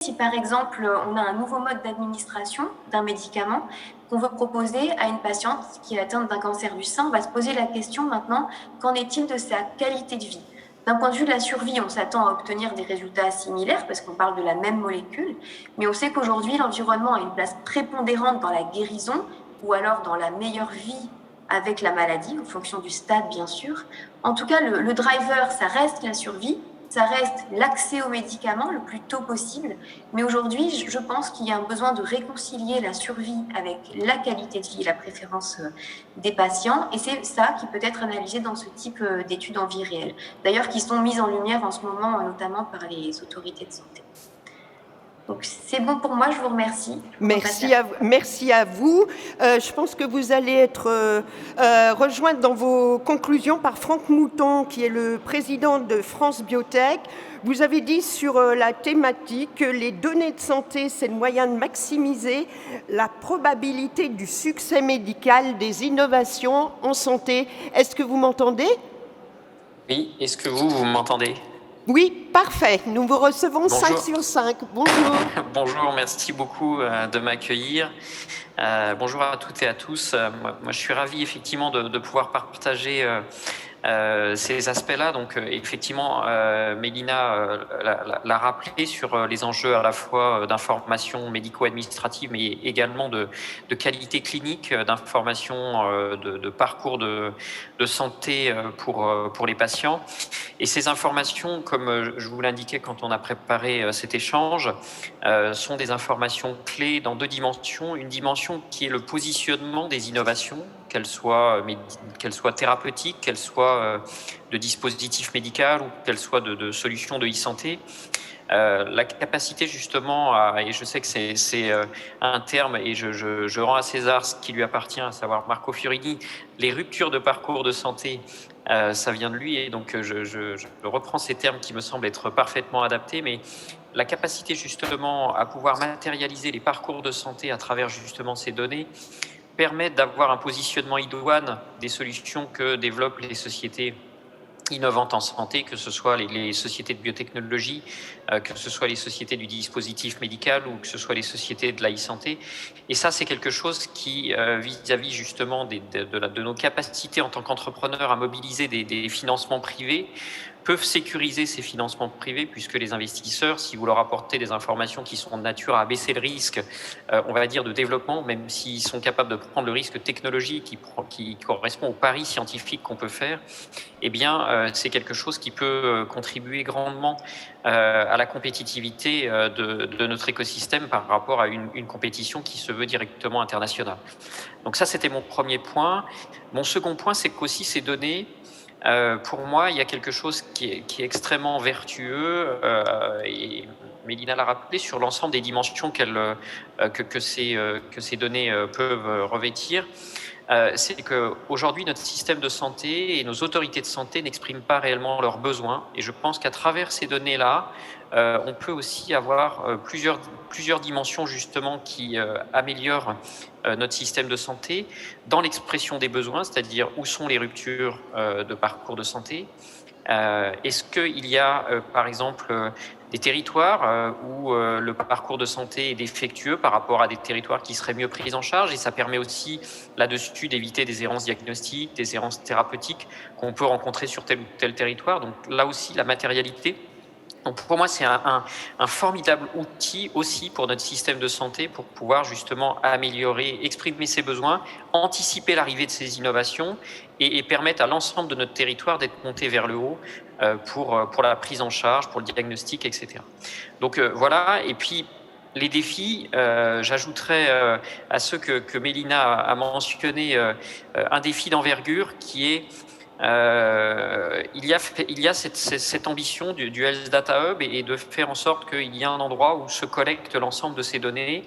Si par exemple on a un nouveau mode d'administration d'un médicament qu'on veut proposer à une patiente qui est atteinte d'un cancer du sein, on va se poser la question maintenant, qu'en est-il de sa qualité de vie? D'un point de vue de la survie, on s'attend à obtenir des résultats similaires parce qu'on parle de la même molécule, mais on sait qu'aujourd'hui l'environnement a une place prépondérante dans la guérison ou alors dans la meilleure vie avec la maladie, en fonction du stade bien sûr. En tout cas, le driver, ça reste la survie, ça reste l'accès aux médicaments le plus tôt possible. Mais aujourd'hui, je pense qu'il y a un besoin de réconcilier la survie avec la qualité de vie et la préférence des patients. Et c'est ça qui peut être analysé dans ce type d'études en vie réelle. D'ailleurs, qui sont mises en lumière en ce moment, notamment par les autorités de santé. Donc c'est bon pour moi, je vous remercie. Merci à vous. Je pense que vous allez être rejointe dans vos conclusions par Franck Mouton, qui est le président de France Biotech. Vous avez dit sur la thématique que les données de santé, c'est le moyen de maximiser la probabilité du succès médical des innovations en santé. Est-ce que vous m'entendez? Oui, est-ce que vous m'entendez? Oui, parfait. Nous vous recevons 5 sur 5. Bonjour. Bonjour, merci beaucoup de m'accueillir. Bonjour à toutes et à tous. Moi, je suis ravi effectivement de pouvoir partager ces aspects-là. Donc, effectivement, Mélina l'a rappelé sur les enjeux à la fois d'information médico-administrative, mais également de qualité clinique, d'information, de parcours de santé pour les patients. Et ces informations, comme je vous l'indiquais quand on a préparé cet échange, sont des informations clés dans deux dimensions. Une dimension qui est le positionnement des innovations, qu'elles soient thérapeutiques, qu'elles soient de dispositifs médicaux ou qu'elles soient de solutions de e-santé. La capacité justement, et je sais que c'est un terme, et je rends à César ce qui lui appartient, à savoir Marco Fiorini, les ruptures de parcours de santé, ça vient de lui, et donc je reprends ces termes qui me semblent être parfaitement adaptés, mais la capacité justement à pouvoir matérialiser les parcours de santé à travers justement ces données permet d'avoir un positionnement idoine des solutions que développent les sociétés innovantes en santé, que ce soit les sociétés de biotechnologie, que ce soit les sociétés du dispositif médical ou que ce soit les sociétés de la e-santé. Et ça, c'est quelque chose qui, vis-à-vis justement de nos capacités en tant qu'entrepreneurs à mobiliser des financements privés, peuvent sécuriser ces financements privés, puisque les investisseurs, si vous leur apportez des informations qui sont de nature à baisser le risque, on va dire, de développement, même s'ils sont capables de prendre le risque technologique qui correspond au pari scientifique qu'on peut faire, eh bien, c'est quelque chose qui peut contribuer grandement à la compétitivité de notre écosystème par rapport à une compétition qui se veut directement internationale. Donc ça, c'était mon premier point. Mon second point, c'est qu'aussi ces données, pour moi, il y a quelque chose qui est extrêmement vertueux, et Mélina l'a rappelé, sur l'ensemble des dimensions que ces données peuvent revêtir. C'est qu'aujourd'hui, notre système de santé et nos autorités de santé n'expriment pas réellement leurs besoins. Et je pense qu'à travers ces données-là, on peut aussi avoir plusieurs dimensions justement qui améliorent notre système de santé dans l'expression des besoins, c'est-à-dire où sont les ruptures de parcours de santé. Est-ce qu'il y a, par exemple, des territoires où le parcours de santé est défectueux par rapport à des territoires qui seraient mieux pris en charge, et ça permet aussi là-dessus d'éviter des errances diagnostiques, des errances thérapeutiques qu'on peut rencontrer sur tel ou tel territoire. Donc là aussi, la matérialité. Donc pour moi, c'est un formidable outil aussi pour notre système de santé pour pouvoir justement améliorer, exprimer ses besoins, anticiper l'arrivée de ces innovations et permettre à l'ensemble de notre territoire d'être monté vers le haut pour la prise en charge, pour le diagnostic, etc. Donc voilà, et puis les défis, j'ajouterais à ceux que Mélina a mentionné un défi d'envergure qui est il y a cette ambition du Health Data Hub et de faire en sorte qu'il y ait un endroit où se collectent l'ensemble de ces données,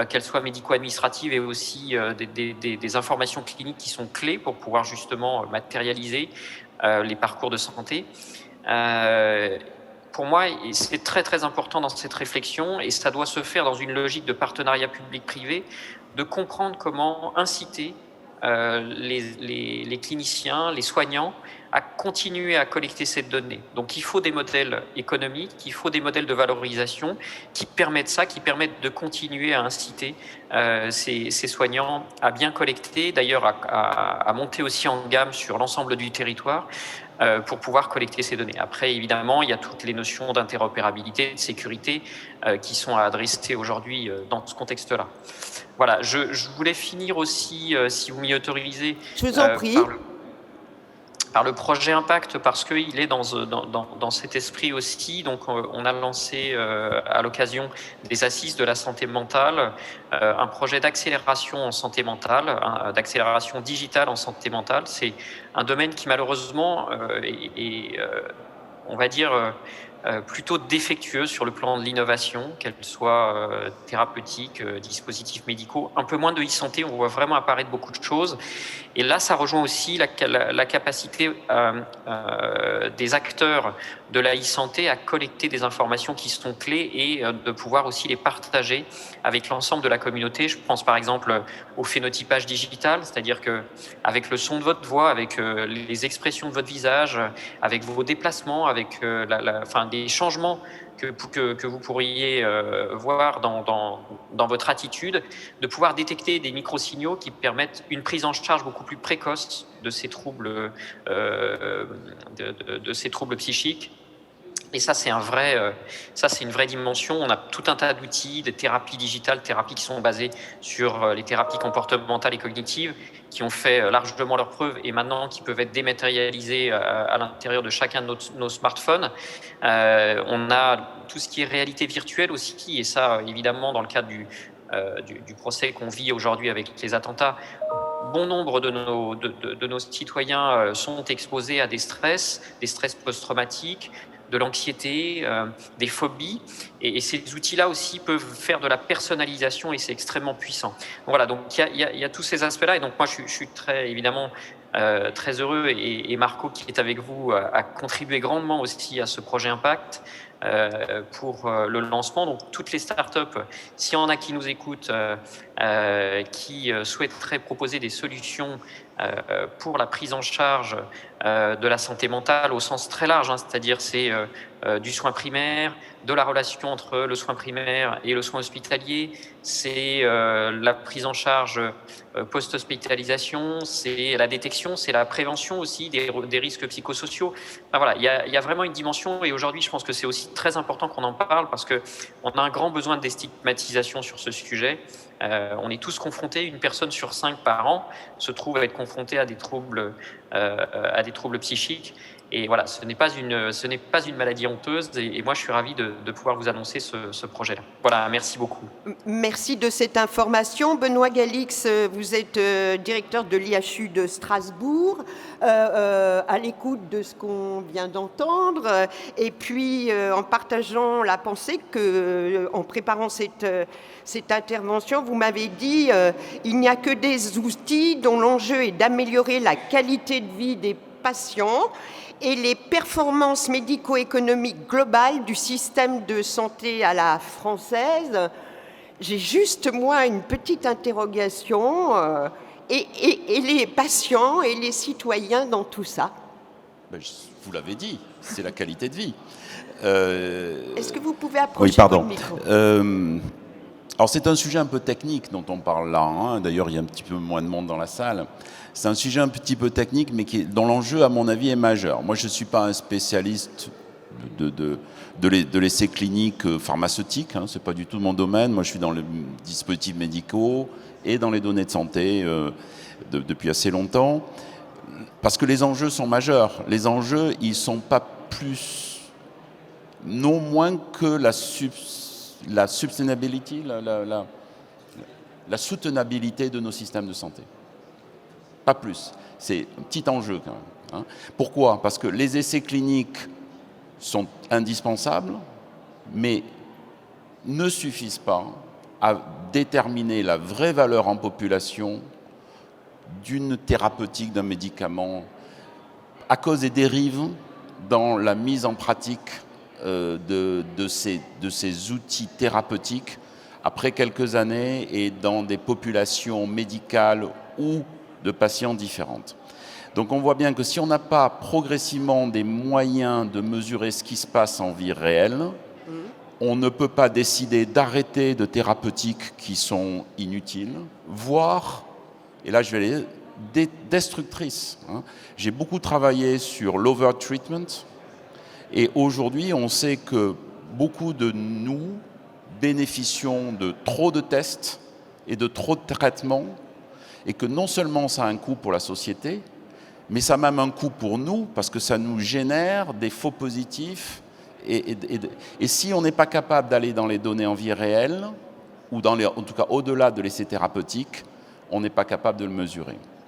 qu'elles soient médico-administratives et aussi des informations cliniques qui sont clés pour pouvoir justement matérialiser les parcours de santé. Pour moi, c'est très très important dans cette réflexion, et ça doit se faire dans une logique de partenariat public-privé, de comprendre comment inciter les cliniciens, les soignants à continuer à collecter cette donnée. Donc il faut des modèles économiques, il faut des modèles de valorisation qui permettent ça, qui permettent de continuer à inciter ces soignants à bien collecter, d'ailleurs à monter aussi en gamme sur l'ensemble du territoire pour pouvoir collecter ces données. Après, évidemment, il y a toutes les notions d'interopérabilité, de sécurité qui sont à adresser aujourd'hui dans ce contexte-là. Voilà, je voulais finir aussi, si vous m'y autorisez, Je vous en prie. Par le projet Impact, parce qu'il est dans cet esprit aussi. Donc, on a lancé à l'occasion des assises de la santé mentale un projet d'accélération en santé mentale, d'accélération digitale en santé mentale. C'est un domaine qui malheureusement est on va dire, plutôt défectueux sur le plan de l'innovation, qu'elle soit thérapeutique, dispositifs médicaux, un peu moins de e-santé, on voit vraiment apparaître beaucoup de choses. Et là, ça rejoint aussi la capacité des acteurs de la e-santé à collecter des informations qui sont clés et de pouvoir aussi les partager avec l'ensemble de la communauté. Je pense par exemple au phénotypage digital, c'est-à-dire qu'avec le son de votre voix, avec les expressions de votre visage, avec vos déplacements, avec des changements que vous pourriez voir dans votre attitude, de pouvoir détecter des micro-signaux qui permettent une prise en charge beaucoup plus précoce de ces troubles, de ces troubles psychiques. Et ça, c'est une vraie dimension. On a tout un tas d'outils, de thérapies digitales, thérapies qui sont basées sur les thérapies comportementales et cognitives, qui ont fait largement leurs preuves et maintenant qui peuvent être dématérialisées à l'intérieur de chacun de nos smartphones. On a tout ce qui est réalité virtuelle aussi, et ça, évidemment, dans le cadre du procès qu'on vit aujourd'hui avec les attentats, bon nombre de nos citoyens sont exposés à des stress post-traumatiques, de l'anxiété, des phobies. Et ces outils-là aussi peuvent faire de la personnalisation et c'est extrêmement puissant. Voilà, donc il y a tous ces aspects-là. Et donc moi, je suis évidemment très heureux et Marco qui est avec vous a contribué grandement aussi à ce projet Impact pour le lancement. Donc toutes les startups, s'il y en a qui nous écoutent, qui souhaiteraient proposer des solutions pour la prise en charge de la santé mentale au sens très large, c'est-à-dire c'est du soin primaire, de la relation entre le soin primaire et le soin hospitalier, c'est la prise en charge post-hospitalisation, c'est la détection, c'est la prévention aussi des risques psychosociaux. Enfin, voilà, il y a vraiment une dimension et aujourd'hui je pense que c'est aussi très important qu'on en parle parce qu'on a un grand besoin de déstigmatisation sur ce sujet. On est tous confrontés, une personne sur 5 par an se trouve à être confrontée à des troubles psychiques. Et voilà, ce n'est pas une maladie honteuse. Et moi, je suis ravi de pouvoir vous annoncer ce projet-là. Voilà, merci beaucoup. Merci de cette information. Benoît Galix, vous êtes directeur de l'IHU de Strasbourg, à l'écoute de ce qu'on vient d'entendre. Et puis, en partageant la pensée en préparant cette intervention, vous m'avez dit il n'y a que des outils dont l'enjeu est d'améliorer la qualité de vie des patients et les performances médico-économiques globales du système de santé à la française. J'ai juste, moi, une petite interrogation. Et les patients et les citoyens dans tout ça? Vous l'avez dit, c'est la qualité de vie. Est-ce que vous pouvez approcher le micro? Alors c'est un sujet un peu technique dont on parle là, hein. D'ailleurs il y a un petit peu moins de monde dans la salle. C'est un sujet un petit peu technique mais dont l'enjeu à mon avis est majeur. Moi je ne suis pas un spécialiste de l'essai clinique pharmaceutique, hein. Ce n'est pas du tout mon domaine. Moi je suis dans les dispositifs médicaux et dans les données de santé depuis assez longtemps. Parce que les enjeux sont majeurs. Les enjeux ils ne sont pas plus, non moins que la sustainability, la soutenabilité de nos systèmes de santé. Pas plus. C'est un petit enjeu quand même. Hein. Pourquoi? Parce que les essais cliniques sont indispensables, mais ne suffisent pas à déterminer la vraie valeur en population d'une thérapeutique, d'un médicament, à cause des dérives dans la mise en pratique de ces outils thérapeutiques après quelques années et dans des populations médicales ou de patients différentes. Donc on voit bien que si on n'a pas progressivement des moyens de mesurer ce qui se passe en vie réelle, on ne peut pas décider d'arrêter de thérapeutiques qui sont inutiles, voire, et là je vais aller, destructrices. J'ai beaucoup travaillé sur l'over-treatment, et aujourd'hui on sait que beaucoup de nous bénéficions de trop de tests et de trop de traitements, et que non seulement ça a un coût pour la société, mais ça a même un coût pour nous, parce que ça nous génère des faux positifs. Et si on n'est pas capable d'aller dans les données en vie réelle, ou en tout cas au-delà de l'essai thérapeutique, on n'est pas capable de le mesurer.